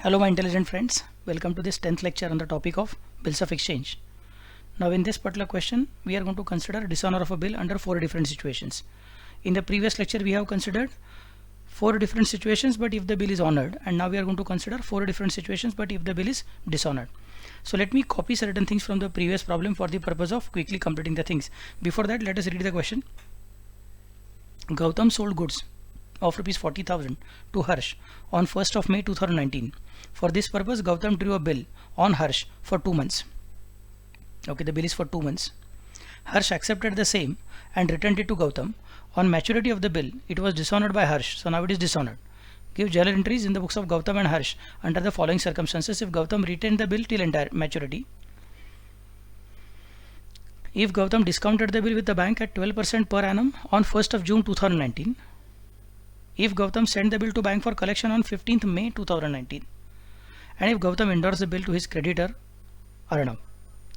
Hello my intelligent friends, welcome to this 10th lecture on the topic of bills of exchange. Now in this particular question we are going to consider dishonor of a bill under 4 different situations. In the previous lecture we have considered 4 different situations but if the bill is honored, and now we are going to consider 4 different situations but if the bill is dishonored. So let me copy certain things from the previous problem for the purpose of quickly completing the things. Before that, let us read the question. Gautam sold goods of rupees 40,000 to Harsh on 1st of May 2019. For this purpose, Gautam drew a bill on Harsh for 2 months. Okay, the bill is for 2 months. Harsh accepted the same and returned it to Gautam. On maturity of the bill, it was dishonored by Harsh, so now it is dishonored. Give journal entries in the books of Gautam and Harsh under the following circumstances if Gautam retained the bill till entire maturity. If Gautam discounted the bill with the bank at 12% per annum on 1st of June 2019. If Gautam sent the bill to bank for collection on 15th May 2019. And if Gautam endorsed the bill to his creditor Arnav.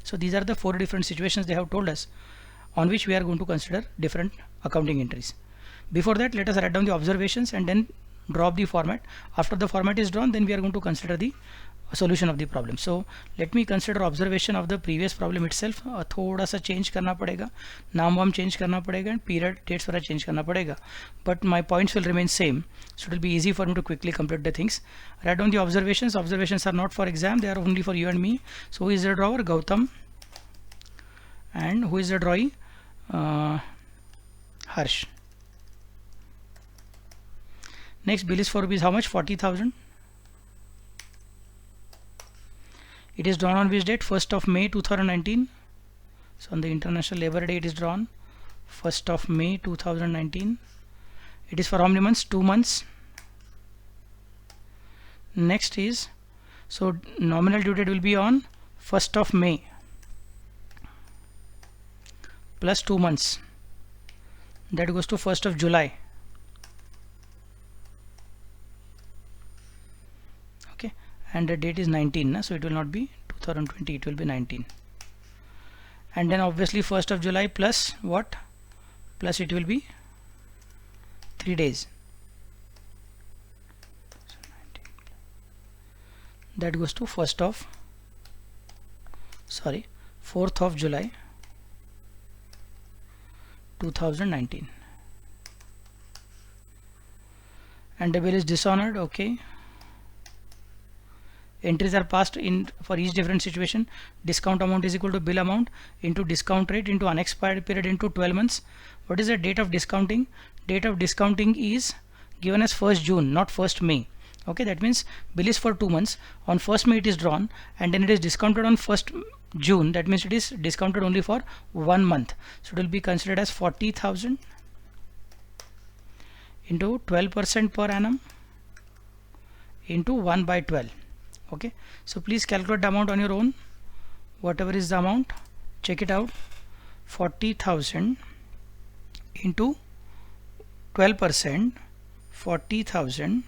So these are the 4 different situations they have told us on which we are going to consider different accounting entries. Before that, let us write down the observations and then draw up the format. After the format is drawn, then we are going to consider the solution of the problem. So let me consider observation of the previous problem itself. थोड़ा सा change करना पड़ेगा, नाम वाम change करना पड़ेगा and period dates वगैरह change करना पड़ेगा, but my points will remain same, so it will be easy for me to quickly complete the things. Write down the observations. Observations are not for exam, they are only for you and me. So who is the drawer? Gautam. And who is the drawee? Harsh. Next bill is for rupees how much? 40,000. It is drawn on which date? 1st of May 2019. So on the International Labour Day it is drawn. 1st of May 2019. It is for how many months? 2 months. Next is, so nominal due date will be on 1st of May plus 2 months. That goes to 1st of July. Okay, and the date is 19, so it will not be 2020, it will be 19. And then obviously 1st of July plus what? Plus it will be 3 days. So 19. That goes to 4th of July 2019. And the bill is dishonored. Okay, entries are passed in for each different situation. Discount amount is equal to bill amount into discount rate into unexpired period into 12 months. What is the date of discounting? Date of discounting is given as 1st June, not 1st May. Okay, that means bill is for 2 months. On 1st May it is drawn and then it is discounted on 1st June. That means it is discounted only for 1 month. So it will be considered as 40,000 into 12% per annum into 1 by 12. Okay, so please calculate the amount on your own. Whatever is the amount, check it out. 40,000 into 12%, 40,000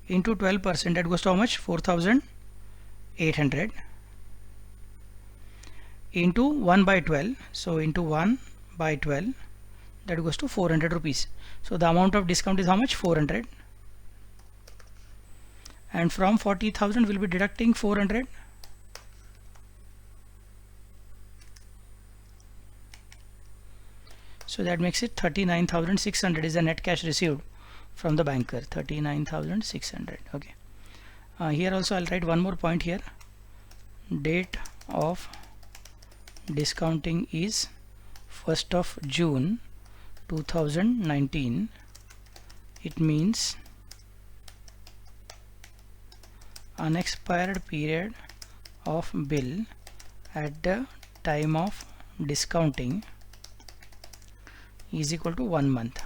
into 12%, that goes to how much? 4,800 into 1 by 12. So into 1 by 12, that goes to 400 rupees. So the amount of discount is how much? 400. And from 40,000 we'll be deducting 400. So that makes it 39,600 is the net cash received from the banker. 39,600. Okay. Here also I'll write one more point here. Date of discounting is 1st of June 2019. It means unexpired period of bill at the time of discounting is equal to 1 month.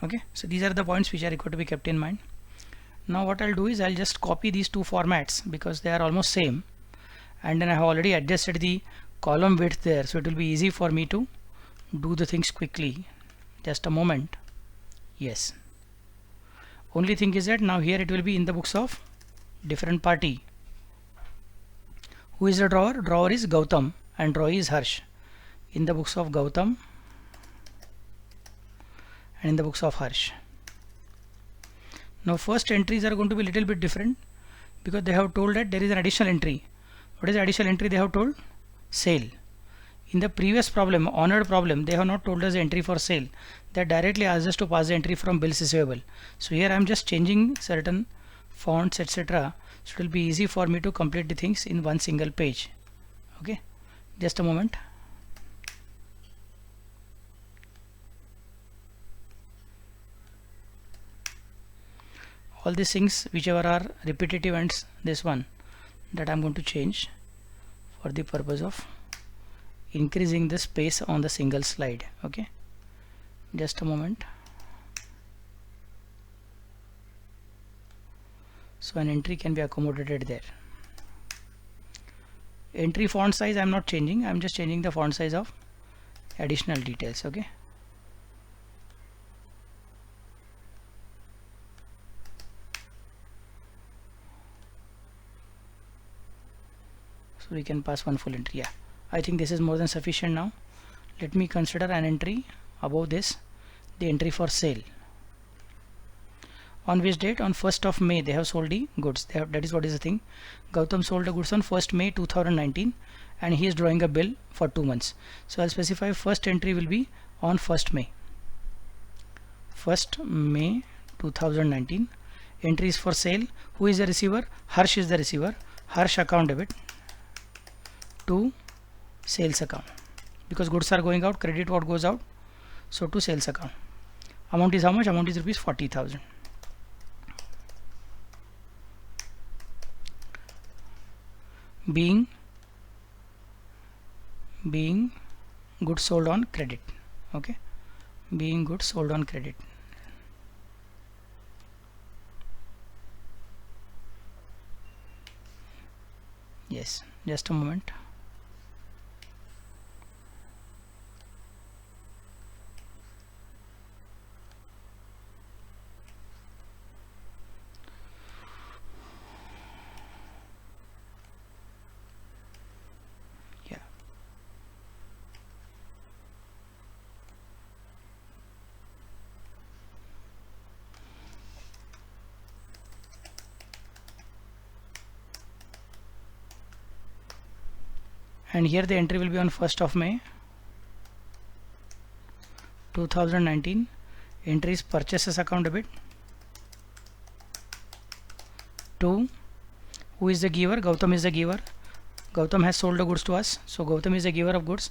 Okay, so these are the points which are required to be kept in mind. Now what I'll do is I'll just copy these 2 formats because they are almost same, and then I have already adjusted the column width there, so it will be easy for me to do the things quickly. Just a moment. Yes, only thing is that now here it will be in the books of different party. Who is the drawer? Drawer is Gautam and drawee is Harsh. In the books of Gautam and in the books of Harsh. Now first entries are going to be little bit different because they have told that there is an additional entry. What is the additional entry they have told? Sale. In the previous problem, honored problem, they have not told us the entry for sale. They directly asked us to pass the entry from bills receivable. So here I am just changing certain fonts, etc. So it will be easy for me to complete the things in one single page. Okay, just a moment. All these things whichever are repetitive and this one that I am going to change for the purpose of increasing the space on the single slide. Okay, just a moment. So an entry can be accommodated there. Entry font size I am not changing, I am just changing the font size of additional details. Okay, so we can pass one full entry. Yeah, I think this is more than sufficient now. Let me consider an entry above this, the entry for sale. On which date? On 1st of May they have sold the goods. That is what is the thing. Gautam sold the goods on 1st May 2019 and he is drawing a bill for 2 months. So I'll specify first entry will be on 1st May. 1st May 2019. Entry is for sale. Who is the receiver? Harsh is the receiver. Harsh account debit to sales account. Because goods are going out, credit what goes out. So to sales account. Amount is how much? Amount is rupees 40,000. Being goods sold on credit. Okay, being goods sold on credit. Yes, just a moment. And here the entry will be on 1st of May 2019. Entry is purchases account debit to, who is the giver? Gautam is the giver. Gautam has sold the goods to us, so Gautam is the giver of goods.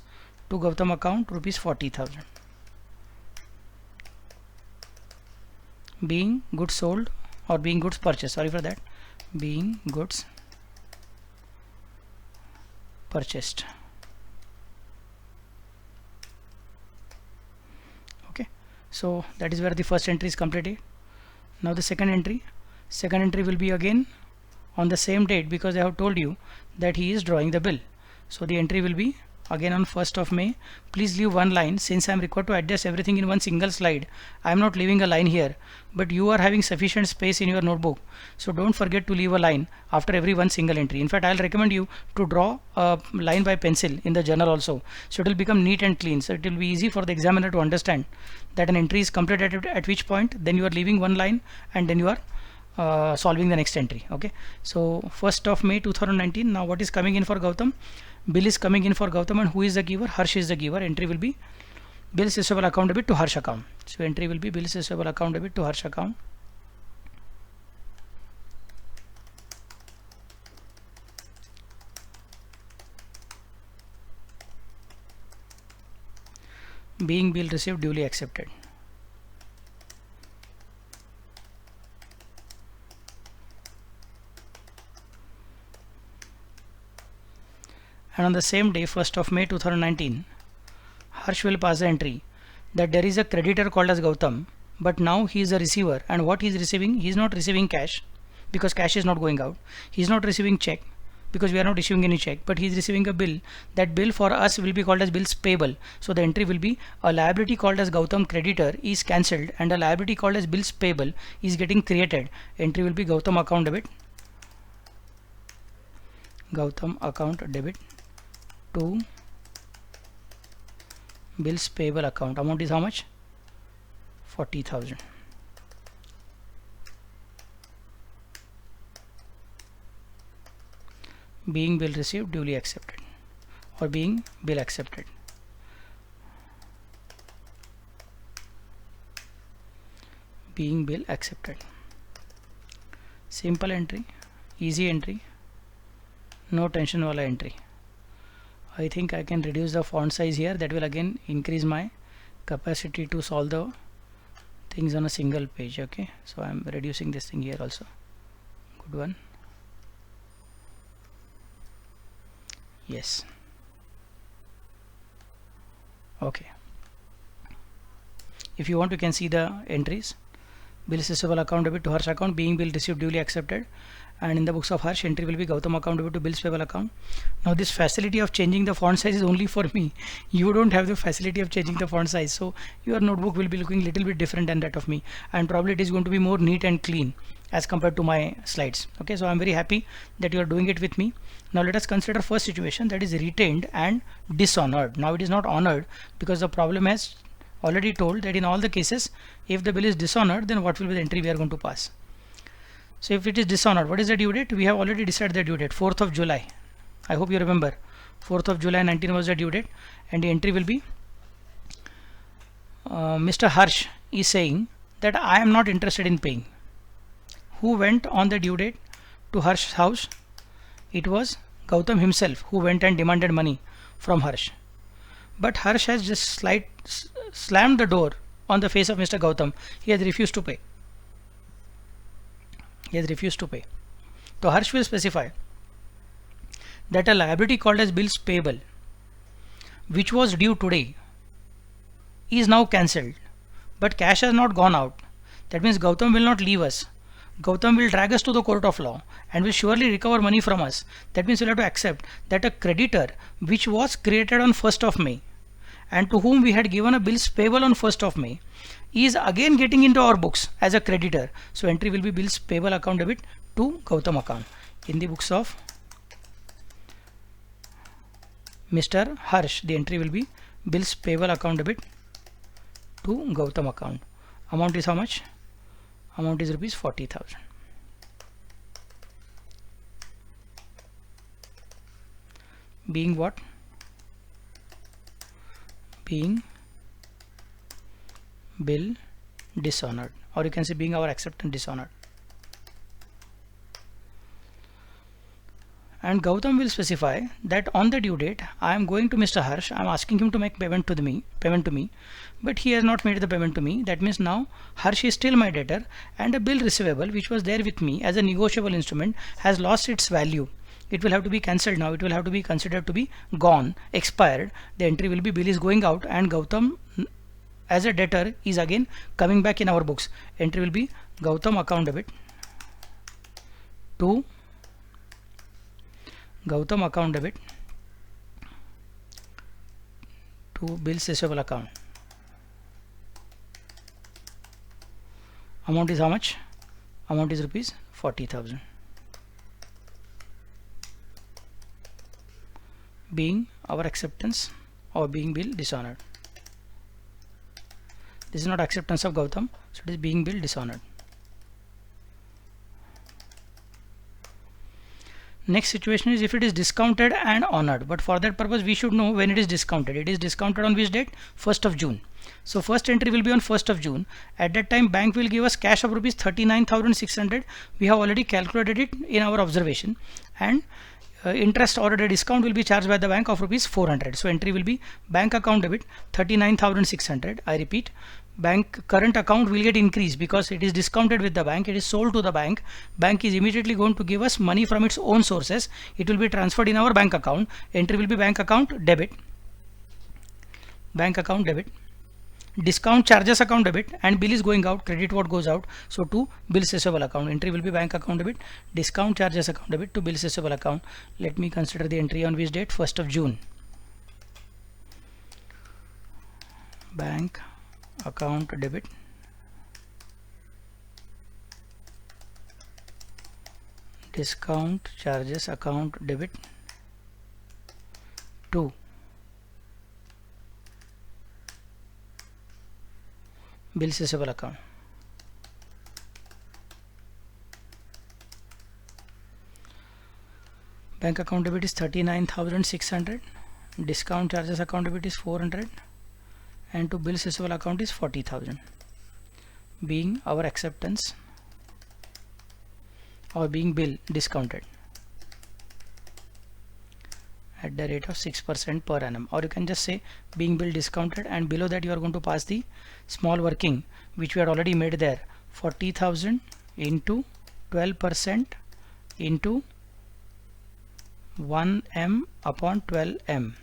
To Gautam account rupees 40,000. Being goods sold or being goods purchased, sorry for that, being goods purchased. Okay, so that is where the first entry is completed. Now the second entry will be again on the same date because I have told you that he is drawing the bill. So the entry will be again on 1st of May. Please leave one line. Since I am required to adjust everything in one single slide, I am not leaving a line here, but you are having sufficient space in your notebook, so don't forget to leave a line after every one single entry. In fact, I'll recommend you to draw a line by pencil in the journal also, so it will become neat and clean, so it will be easy for the examiner to understand that an entry is completed at which point. Then you are leaving one line and then you are solving the next entry. Okay, so 1st of May 2019. Now what is coming in for Gautam? Bill is coming in for Gautam, and who is the giver? Harsh is the giver. Entry will be bills receivable account debit to Harsh account. So entry will be bills receivable account debit to Harsh account. Being bill received duly accepted. And on the same day, 1st of May 2019, Harsh will pass the entry that there is a creditor called as Gautam, but now he is a receiver, and what he is receiving, he is not receiving cash because cash is not going out. He is not receiving check because we are not issuing any check, but he is receiving a bill. That bill for us will be called as bills payable. So the entry will be a liability called as Gautam creditor is cancelled and a liability called as bills payable is getting created. Entry will be Gautam account debit. Gautam account debit to bills payable account. Amount is how much? 40,000. being bill received duly accepted, or being bill accepted. Being bill accepted. Simple entry, easy entry, no tension wala entry. I think I can reduce the font size here. That will again increase my capacity to solve the things on a single page. Okay, so I'm reducing this thing here also. Good one. Yes. Okay. If you want, you can see the entries. Bill receivable account debit to Harsh account, being bill received duly accepted, and in the books of Harsh, entry will be Gautam account debit to bills payable account. Now this facility of changing the font size is only for me. You don't have the facility of changing the font size, so your notebook will be looking little bit different than that of me, and probably it is going to be more neat and clean as compared to my slides. Okay, so I'm very happy that you are doing it with me. Now let us consider first situation, that is retained and dishonored. Now it is not honored because the problem has already told that in all the cases, if the bill is dishonored, then what will be the entry we are going to pass. So if it is dishonored, what is the due date? We have already decided the due date, 4th of July. I hope you remember 4th of July 19 was the due date, and the entry will be Mr. Harsh is saying that I am not interested in paying. Who went on the due date to Harsh's house? It was Gautam himself who went and demanded money from Harsh. But Harsh has just slammed the door on the face of Mr. Gautam. He has refused to pay. He has refused to pay. So Harsh will specify that a liability called as bills payable, which was due today, is now cancelled, but cash has not gone out. That means Gautam will not leave us. Gautam will drag us to the court of law and will surely recover money from us. That means we'll have to accept that a creditor which was created on 1st of May and to whom we had given a bills payable on 1st of May is again getting into our books as a creditor. So entry will be bills payable account debit to Gautam account. In the books of Mr. Harsh, the entry will be bills payable account debit to Gautam account. Amount is how much? Amount is rupees 40,000. Being what? Being bill dishonored, or you can say being our acceptance dishonored. And Gautam will specify that on the due date I am going to Mr. Harsh, I am asking him to make payment to me, but he has not made the payment to me. That means now Harsh is still my debtor, and a bill receivable which was there with me as a negotiable instrument has lost its value. It will have to be cancelled now. It will have to be considered to be gone, expired. The entry will be bill is going out, and Gautam as a debtor is again coming back in our books. Entry will be Gautam account debit to Gautam account debit to bills receivable account. Amount is how much? Amount is rupees 40,000. Being our acceptance or being bill dishonored. This is not acceptance of Gautam, so it is being bill dishonored. Next situation is if it is discounted and honored, but for that purpose we should know when it is discounted. It is discounted on which date? 1st of June. So first entry will be on 1st of June. At that time bank will give us cash of rupees 39,600. We have already calculated it in our observation, and interest or a discount will be charged by the bank of rupees 400. So entry will be bank account debit 39,600. I repeat, bank current account will get increased because it is discounted with the bank, it is sold to the bank. Bank is immediately going to give us money from its own sources. It will be transferred in our bank account. Entry will be bank account debit, bank account debit, discount charges account debit, and bill is going out, credit what goes out, so to bills receivable account. Entry will be bank account debit, discount charges account debit to bills receivable account. Let me consider the entry on which date? 1st of June. Bank account debit discount charges account debit to bills receivable account. Bank account debit is 39,600. Discount charges account debit is 400, and to bills receivable account is 40,000, being our acceptance or being bill discounted at the rate of 6% per annum, or you can just say being bill discounted, and below that you are going to pass the small working which we had already made there. 40,000 into 12% into 1m upon 12m.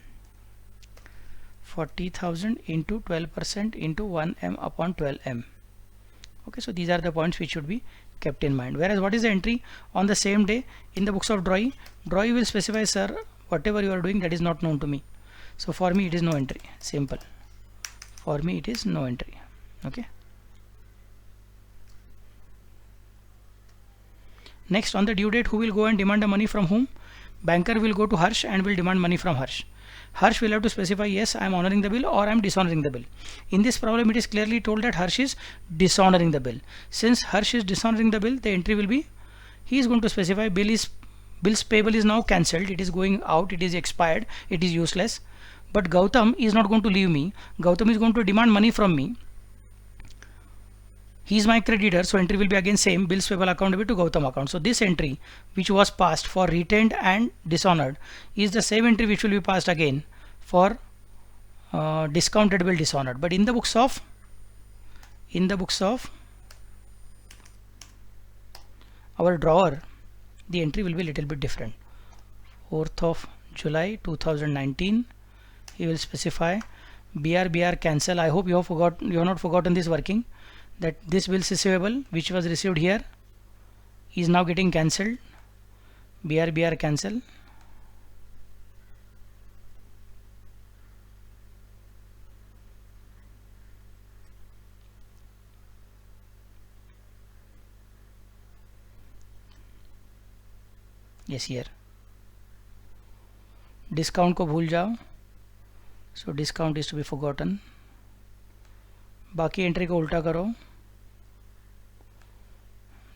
40,000 into 12% into 1m upon 12m. Okay, so these are the points which should be kept in mind. Whereas what is the entry on the same day in the books of drawee? Drawee will specify, sir, whatever you are doing that is not known to me. So for me it is no entry. Simple. For me it is no entry. Okay. Next, on the due date, who will go and demand the money from whom? Banker will go to Harsh and will demand money from Harsh. Harsh will have to specify, yes, I am honoring the bill or I am dishonoring the bill. In this problem, it is clearly told that Harsh is dishonoring the bill. Since Harsh is dishonoring the bill, the entry will be, he is going to specify bills payable is now cancelled, it is going out, it is expired, it is useless. But Gautam is not going to leave me. Gautam is going to demand money from me. He is my creditor, so entry will be again same, bills payable account debit to Gautam account. So this entry which was passed for retained and dishonored is the same entry which will be passed again for discounted bill dishonored. But in the books of our drawer, the entry will be a little bit different. 4th of July 2019, he will specify BR cancel. I hope you have not forgotten this working, that this bills receivable which was received here is now getting cancelled. BR cancel. Yes, here discount को भूल जाओ, so discount is to be forgotten. बाकी entry को उल्टा करो,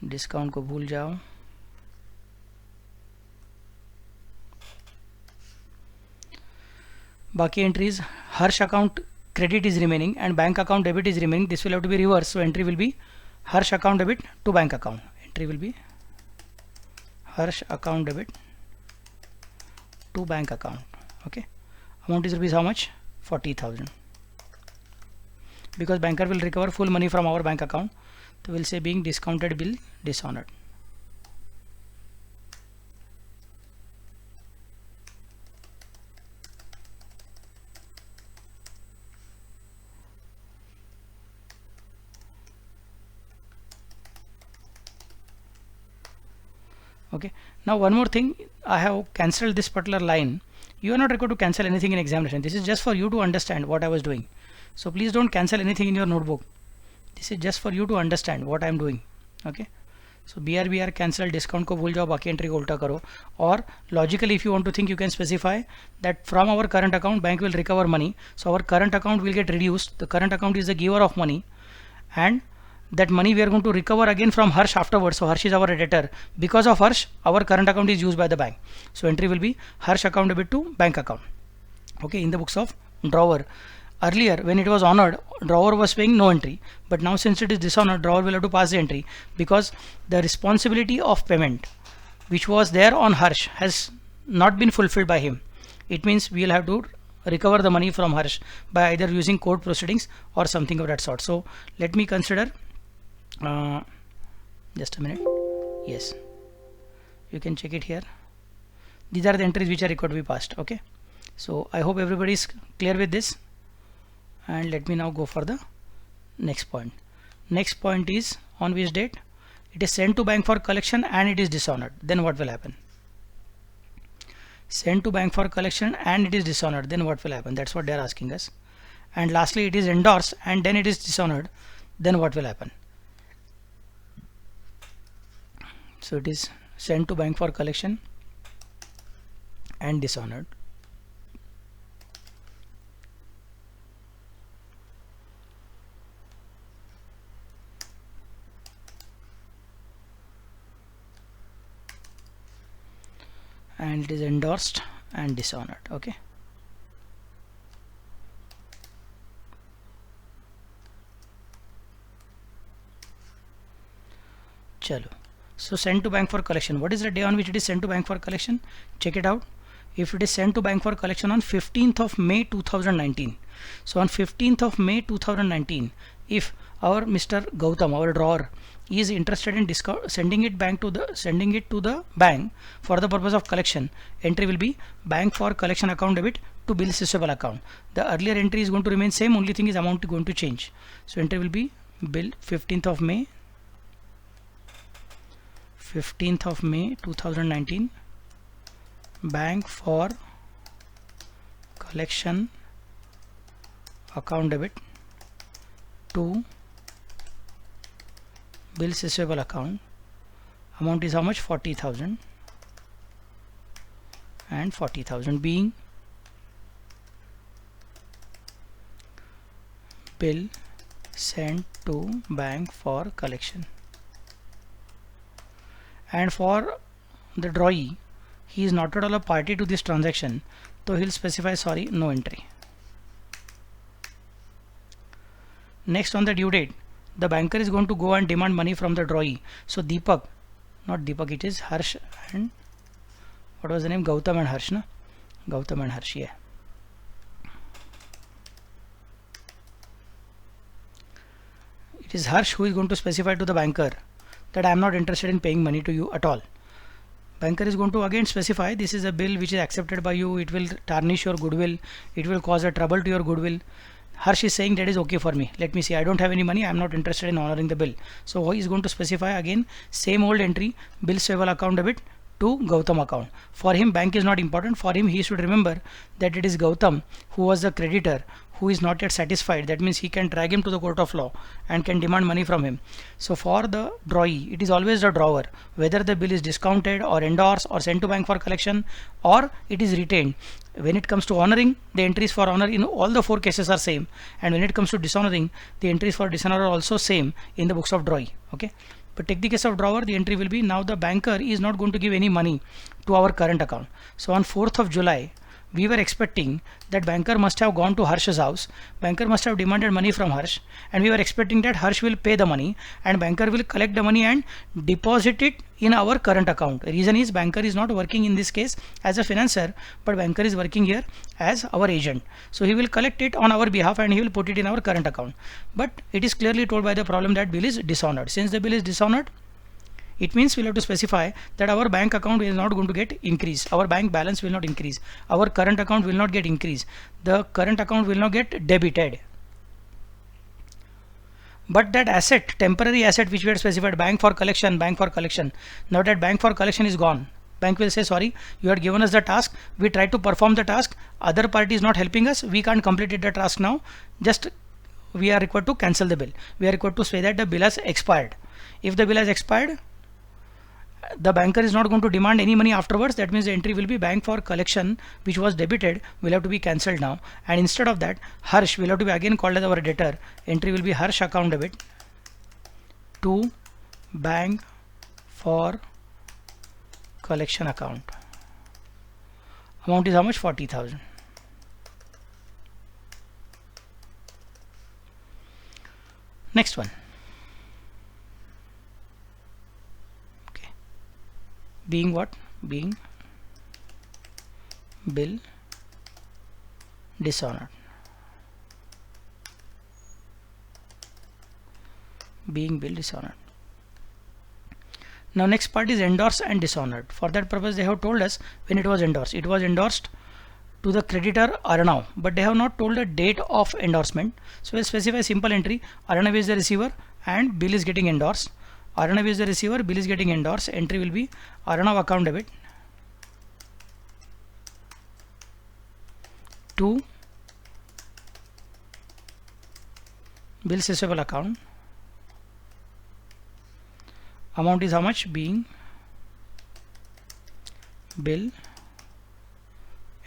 discount को भूल जाओ. बाकी entries, Harsh account credit is remaining and bank account debit is remaining. This will have to be reversed, so entry will be Harsh account debit to bank account. Entry will be Harsh account debit to bank account. Okay, amount is rupees how much? 40,000. Because banker will recover full money from our bank account, so we'll say being discounted bill dishonored. Okay, now one more thing, I have cancelled this particular line. You are not required to cancel anything in examination. This is just for you to understand what I was doing. So please don't cancel anything in your notebook. This is just for you to understand what I am doing. Okay, so BR cancel, discount को भूल जाओ, बाकी entry को उल्टा करो. Or logically, if you want to think, you can specify that from our current account bank will recover money, so our current account will get reduced. The current account is the giver of money, and that money we are going to recover again from Harsh afterwards. So Harsh is our debtor. Because of Harsh, our current account is used by the bank. So entry will be Harsh account debit to bank account. Okay, in the books of drawer. Earlier, when it was honored, drawer was paying no entry. But now since it is dishonored, drawer will have to pass the entry, because the responsibility of payment which was there on Harsh has not been fulfilled by him. It means we will have to recover the money from Harsh by either using court proceedings or something of that sort. So let me consider, just a minute. Yes, you can check it here. These are the entries which are required to be passed. Okay, so I hope everybody is clear with this, and let me now go for the next point. Next point is on which date it is sent to bank for collection and it is dishonored. Then what will happen? Sent to bank for collection and it is dishonored, then what will happen? That's what they are asking us. And lastly, it is endorsed and then it is dishonored, then what will happen? So it is sent to bank for collection and dishonored. and it is endorsed and dishonored. Okay, chalo. So sent to bank for collection. What is the day on which it is sent to bank for collection? Check it out. If it is sent to bank for collection on 15th of May 2019, so on 15th of May 2019, if our Mr. Gautam, our drawer, is interested in sending it to the bank for the purpose of collection, entry will be bank for collection account debit to bill receivable account. The earlier entry is going to remain same, only thing is amount is going to change. So entry will be bill 15th of May 2019, bank for collection account debit to bills receivable account. Amount is how much? 40,000, and 40,000 being bill sent to bank for collection. And for the drawee, he is not at all a party to this transaction, so he'll specify sorry, no entry. Next, on the due date, the banker is going to go and demand money from the drawee. So Deepak, not Deepak, it is Harsh and what was the name? Gautam and Harsh, na? Gautam and Harsh, yeah. It is Harsh who is going to specify to the banker that I am not interested in paying money to you at all. Banker is going to again specify this is a bill which is accepted by you, it will tarnish your goodwill, it will cause a trouble to your goodwill. Harsh is saying that is okay for me. Let me see, I don't have any money, I am not interested in honoring the bill. So he is going to specify again same old entry, bill receivable account debit to Gautam account. For him bank is not important. For him he should remember that it is Gautam who was the creditor who is not yet satisfied. That means he can drag him to the court of law and can demand money from him. So for the drawee, it is always the drawer, whether the bill is discounted or endorsed or sent to bank for collection or it is retained. When it comes to honoring, the entries for honor in all the four cases are same, and when it comes to dishonoring, the entries for dishonor are also same in the books of drawee. Okay, but take the case of drawer, the entry will be now the banker is not going to give any money to our current account. So on 4th of July, we were expecting that banker must have gone to Harsh's house, banker must have demanded money from Harsh, and we were expecting that Harsh will pay the money and banker will collect the money and deposit it in our current account. Reason is banker is not working in this case as a financier, but banker is working here as our agent. So he will collect it on our behalf and he will put it in our current account. But it is clearly told by the problem that bill is dishonored. Since the bill is dishonored, it means we'll have to specify that our bank account is not going to get increased. Our bank balance will not increase. Our current account will not get increased. The current account will not get debited. But that asset, temporary asset which we had specified, bank for collection, now that bank for collection is gone. Bank will say, sorry, you had given us the task, we tried to perform the task, other party is not helping us, we can't complete the task now, just we are required to cancel the bill. We are required to say that the bill has expired. If the bill has expired, the banker is not going to demand any money afterwards. That means the entry will be bank for collection which was debited will have to be cancelled now, and instead of that Harsh will have to be again called as our debtor. Entry will be Harsh account debit to bank for collection account. Amount is how much? 40,000. Next one. Being what? Being bill dishonored. Being bill dishonored. Now next part is endorsed and dishonored. For that purpose they have told us when it was endorsed. It was endorsed to the creditor Arnav, but they have not told the date of endorsement. So we'll specify simple entry. Arnav is the receiver and bill is getting endorsed. Arnav is the receiver, bill is getting endorsed. Entry will be Arnav account debit to bill receivable account. Amount is how much? Being bill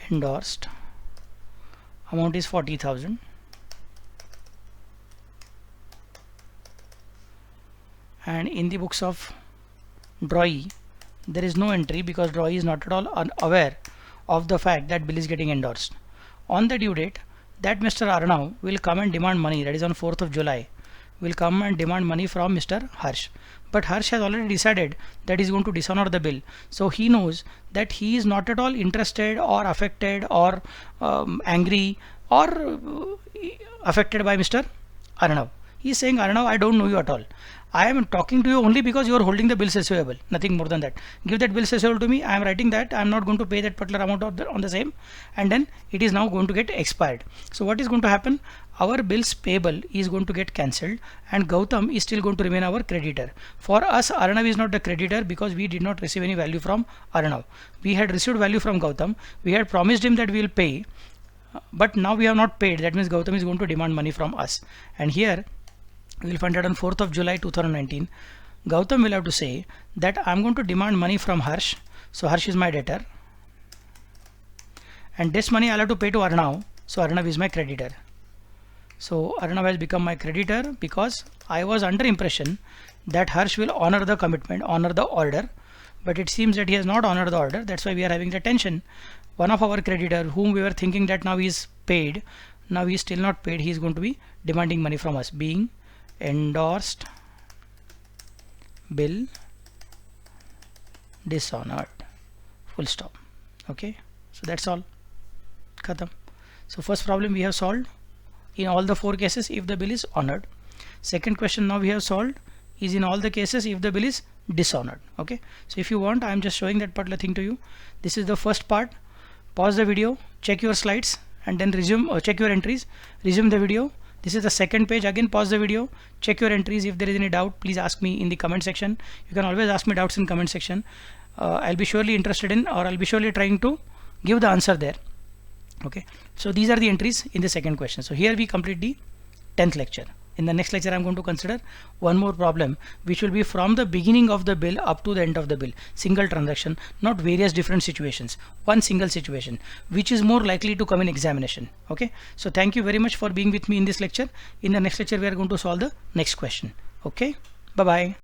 endorsed. Amount is 40,000. And in the books of drawee, there is no entry because drawee is not at all unaware of the fact that bill is getting endorsed. On the due date, that Mr. Arnav will come and demand money, that is on 4th of July, will come and demand money from Mr. Harsh. But Harsh has already decided that he is going to dishonor the bill. So he knows that he is not at all interested or affected or angry or affected by Mr. Arnav. He is saying, Arnav, I don't know you at all. I am talking to you only because you are holding the bills receivable, nothing more than that. Give that bills receivable to me. I am writing that I am not going to pay that particular amount on the same, and then it is now going to get expired. So what is going to happen? Our bills payable is going to get cancelled, and Gautam is still going to remain our creditor. For us, Arnav is not the creditor because we did not receive any value from Arnav. We had received value from Gautam. We had promised him that we will pay, but now we have not paid. That means Gautam is going to demand money from us. And here we will find out on 4th of July 2019, Gautam will have to say that I am going to demand money from Harsh. So Harsh is my debtor, and this money I will have to pay to Arnav. So Arnav is my creditor. So Arnav has become my creditor because I was under impression that Harsh will honor the commitment, honor the order, but it seems that he has not honored the order. That's why we are having the tension. One of our creditor whom we were thinking that now he is paid, now he is still not paid. He is going to be demanding money from us, being endorsed bill dishonored, full stop. Okay, so that's all, khatam. So first problem we have solved in all the 4 cases if the bill is honored. Second question now we have solved is in all the cases if the bill is dishonored. Okay, so if you want, I am just showing that particular thing to you. This is the first part. Pause the video, check your slides, and then resume or check your entries, resume the video. This is the second page. Again, pause the video, check your entries. If there is any doubt, please ask me in the comment section. You can always ask me doubts in comment section. I'll be surely interested in, or I'll be surely trying to give the answer there. Okay, so these are the entries in the second question. So here we complete the 10th lecture. In the next lecture, I'm going to consider one more problem, which will be from the beginning of the bill up to the end of the bill. Single transaction, not various different situations. One single situation, which is more likely to come in examination. Okay. So thank you very much for being with me in this lecture. In the next lecture, we are going to solve the next question. Okay. Bye-bye.